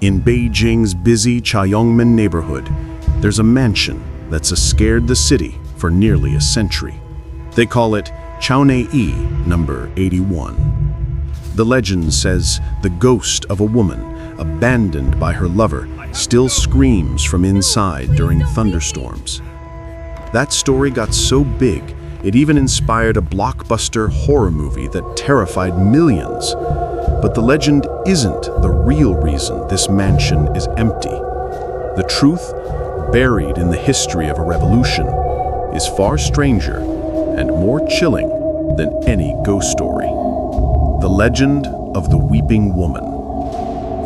In Beijing's busy Chaonei neighborhood, there's a mansion that's scared the city for nearly a century. They call it Chaonei No. 81. The legend says the ghost of a woman, abandoned by her lover, still screams from inside during thunderstorms. That story got so big, it even inspired a blockbuster horror movie that terrified millions. But the legend isn't the real reason this mansion is empty. The truth, buried in the history of a revolution, is far stranger and more chilling than any ghost story. The legend of the weeping woman.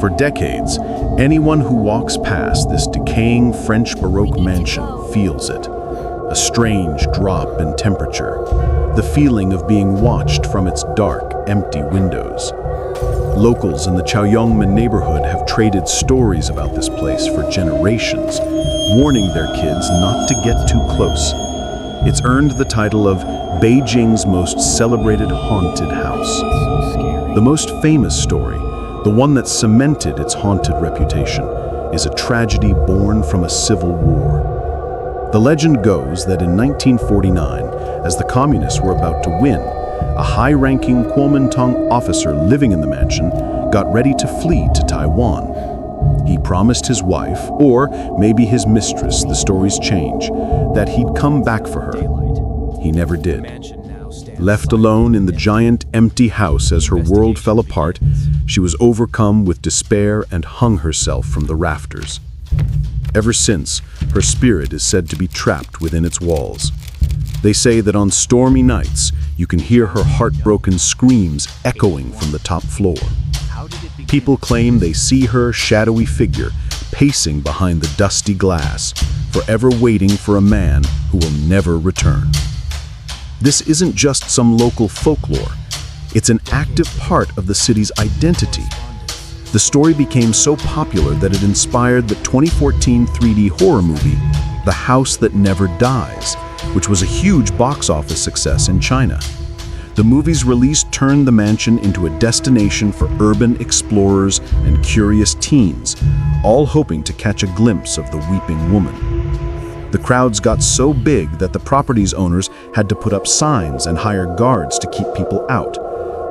For decades, anyone who walks past this decaying French Baroque mansion feels it. A strange drop in temperature, the feeling of being watched from its dark, empty windows. Locals in the Chaonei neighborhood have traded stories about this place for generations, warning their kids not to get too close. It's earned the title of Beijing's most celebrated haunted house. The most famous story, the one that cemented its haunted reputation, is a tragedy born from a civil war. The legend goes that in 1949, as the communists were about to win, a high-ranking Kuomintang officer living in the mansion got ready to flee to Taiwan. He promised his wife, or maybe his mistress, the stories change, that he'd come back for her. He never did. Left alone in the giant, empty house as her world fell apart, she was overcome with despair and hung herself from the rafters. Ever since, her spirit is said to be trapped within its walls. They say that on stormy nights, you can hear her heartbroken screams echoing from the top floor. People claim they see her shadowy figure pacing behind the dusty glass, forever waiting for a man who will never return. This isn't just some local folklore. It's an active part of the city's identity. The story became so popular that it inspired the 2014 3D horror movie, The House That Never Dies, which was a huge box office success in China. The movie's release turned the mansion into a destination for urban explorers and curious teens, all hoping to catch a glimpse of the weeping woman. The crowds got so big that the property's owners had to put up signs and hire guards to keep people out,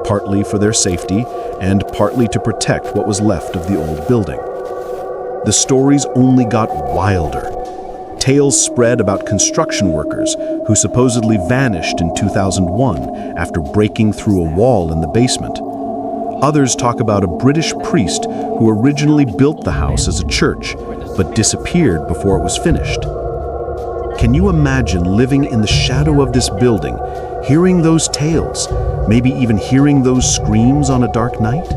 partly for their safety and partly to protect what was left of the old building. The stories only got wilder. Tales spread about construction workers who supposedly vanished in 2001 after breaking through a wall in the basement. Others talk about a British priest who originally built the house as a church, but disappeared before it was finished. Can you imagine living in the shadow of this building, hearing those tales, maybe even hearing those screams on a dark night?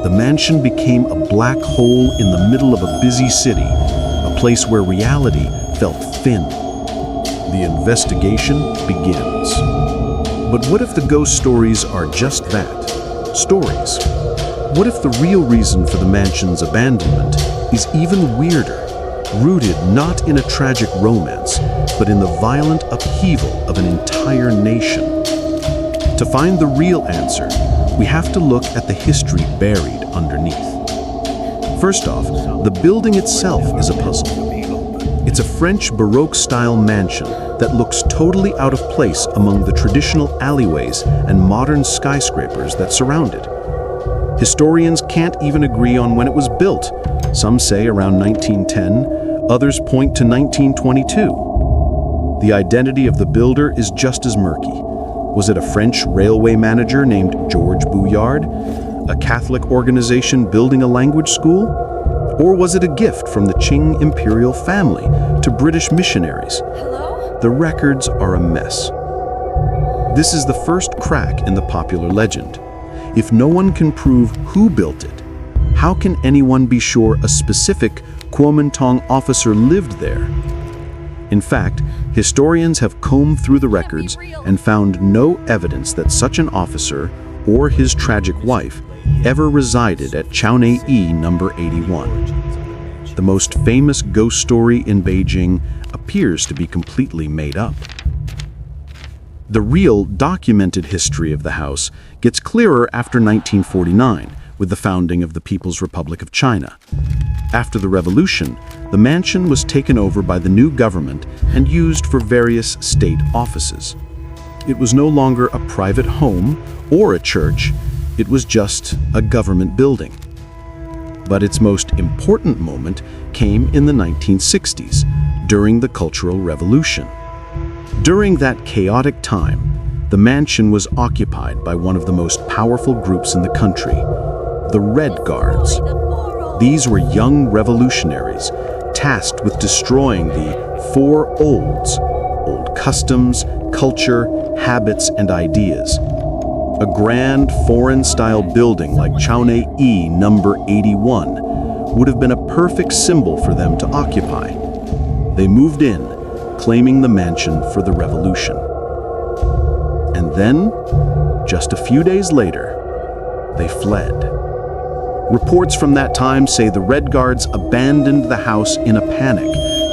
The mansion became a black hole in the middle of a busy city, a place where reality felt thin. The investigation begins. But what if the ghost stories are just that? Stories. What if the real reason for the mansion's abandonment is even weirder, rooted not in a tragic romance, but in the violent upheaval of an entire nation? To find the real answer, we have to look at the history buried underneath. First off, the building itself is a puzzle. It's a French Baroque-style mansion that looks totally out of place among the traditional alleyways and modern skyscrapers that surround it. Historians can't even agree on when it was built. Some say around 1910, others point to 1922. The identity of the builder is just as murky. Was it a French railway manager named Georges Bouillard? A Catholic organization building a language school? Or was it a gift from the Qing imperial family to British missionaries? Hello? The records are a mess. This is the first crack in the popular legend. If no one can prove who built it, how can anyone be sure a specific Kuomintang officer lived there? In fact, historians have combed through the records and found no evidence that such an officer or his tragic wife ever resided at Chaonei No. 81. The most famous ghost story in Beijing appears to be completely made up. The real, documented history of the house gets clearer after 1949, with the founding of the People's Republic of China. After the revolution, the mansion was taken over by the new government and used for various state offices. It was no longer a private home or a church, it was just a government building. But its most important moment came in the 1960s, during the Cultural Revolution. During that chaotic time, the mansion was occupied by one of the most powerful groups in the country, the Red Guards. These were young revolutionaries tasked with destroying the four olds: old customs, culture, habits, and ideas. A grand foreign-style building like Chaonei No. 81 would have been a perfect symbol for them to occupy. They moved in, claiming the mansion for the revolution. And then, just a few days later, they fled. Reports from that time say the Red Guards abandoned the house in a panic,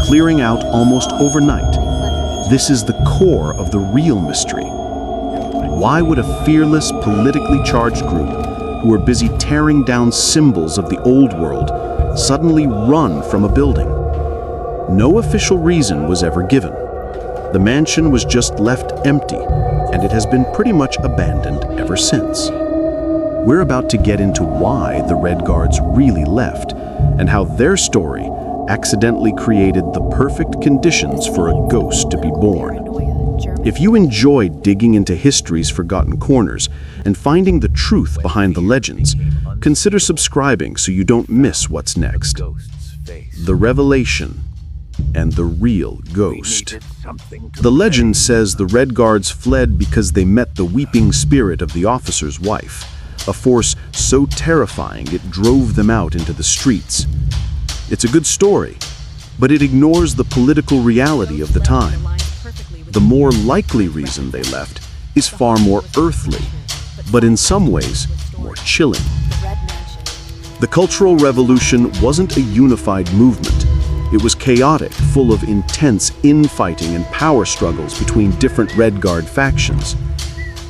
clearing out almost overnight. This is the core of the real mystery. Why would a fearless, politically charged group who were busy tearing down symbols of the old world suddenly run from a building? No official reason was ever given. The mansion was just left empty, and it has been pretty much abandoned ever since. We're about to get into why the Red Guards really left, and how their story accidentally created the perfect conditions for a ghost to be born. If you enjoy digging into history's forgotten corners and finding the truth behind the legends, consider subscribing so you don't miss what's next. The revelation and the real ghost. The legend says the Red Guards fled because they met the weeping spirit of the officer's wife, a force so terrifying it drove them out into the streets. It's a good story, but it ignores the political reality of the time. The more likely reason they left is far more earthly, but in some ways more chilling. The Cultural Revolution wasn't a unified movement. It was chaotic, full of intense infighting and power struggles between different Red Guard factions.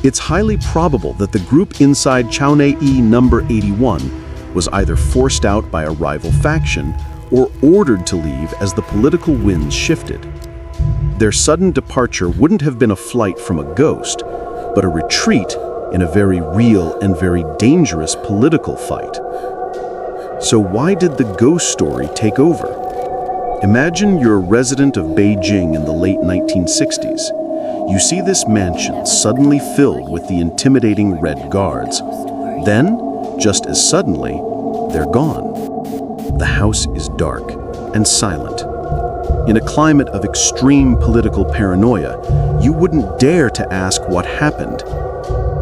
It's highly probable that the group inside Chaonei No. 81 was either forced out by a rival faction or ordered to leave as the political winds shifted. Their sudden departure wouldn't have been a flight from a ghost, but a retreat in a very real and very dangerous political fight. So why did the ghost story take over? Imagine you're a resident of Beijing in the late 1960s. You see this mansion suddenly filled with the intimidating Red Guards. Then, just as suddenly, they're gone. The house is dark and silent. In a climate of extreme political paranoia, you wouldn't dare to ask what happened.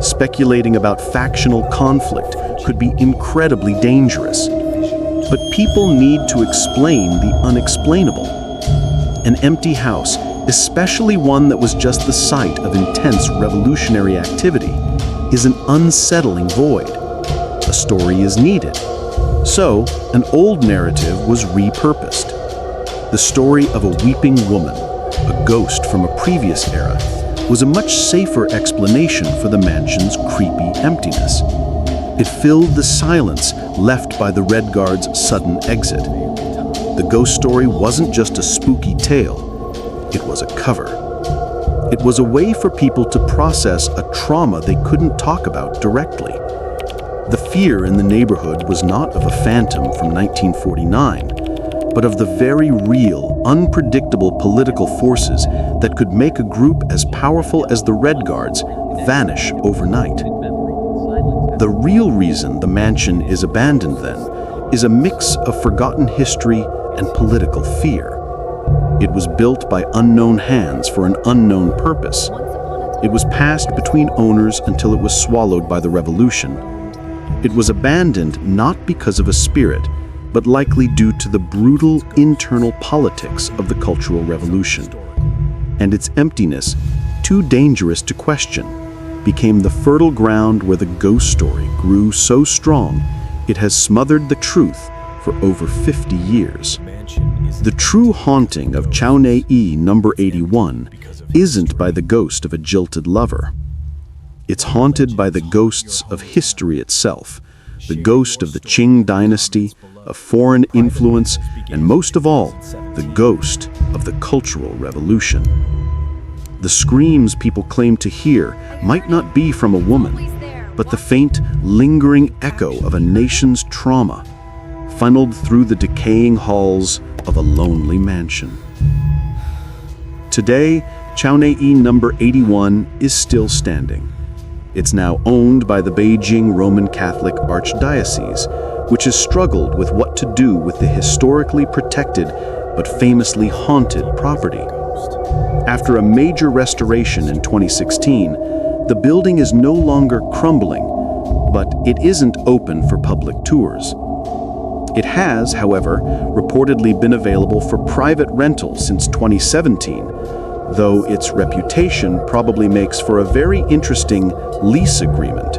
Speculating about factional conflict could be incredibly dangerous. But people need to explain the unexplainable. An empty house, especially one that was just the site of intense revolutionary activity, is an unsettling void. A story is needed. So, an old narrative was repurposed. The story of a weeping woman, a ghost from a previous era, was a much safer explanation for the mansion's creepy emptiness. It filled the silence left by the Red Guards' sudden exit. The ghost story wasn't just a spooky tale, it was a cover. It was a way for people to process a trauma they couldn't talk about directly. The fear in the neighborhood was not of a phantom from 1949, but of the very real, unpredictable political forces that could make a group as powerful as the Red Guards vanish overnight. The real reason the mansion is abandoned, then, is a mix of forgotten history and political fear. It was built by unknown hands for an unknown purpose. It was passed between owners until it was swallowed by the revolution. It was abandoned not because of a spirit, but likely due to the brutal internal politics of the Cultural Revolution. And its emptiness, too dangerous to question, became the fertile ground where the ghost story grew so strong it has smothered the truth for over 50 years. The true haunting of Chaonei No. 81 isn't by the ghost of a jilted lover. It's haunted by the ghosts of history itself, the ghost of the Qing dynasty, of foreign influence, and most of all, the ghost of the Cultural Revolution. The screams people claim to hear might not be from a woman, but the faint, lingering echo of a nation's trauma, funneled through the decaying halls of a lonely mansion. Today, Chaonei No. 81 is still standing. It's now owned by the Beijing Roman Catholic Archdiocese, which has struggled with what to do with the historically protected but famously haunted property. After a major restoration in 2016, the building is no longer crumbling, but it isn't open for public tours. It has, however, reportedly been available for private rental since 2017, though its reputation probably makes for a very interesting lease agreement.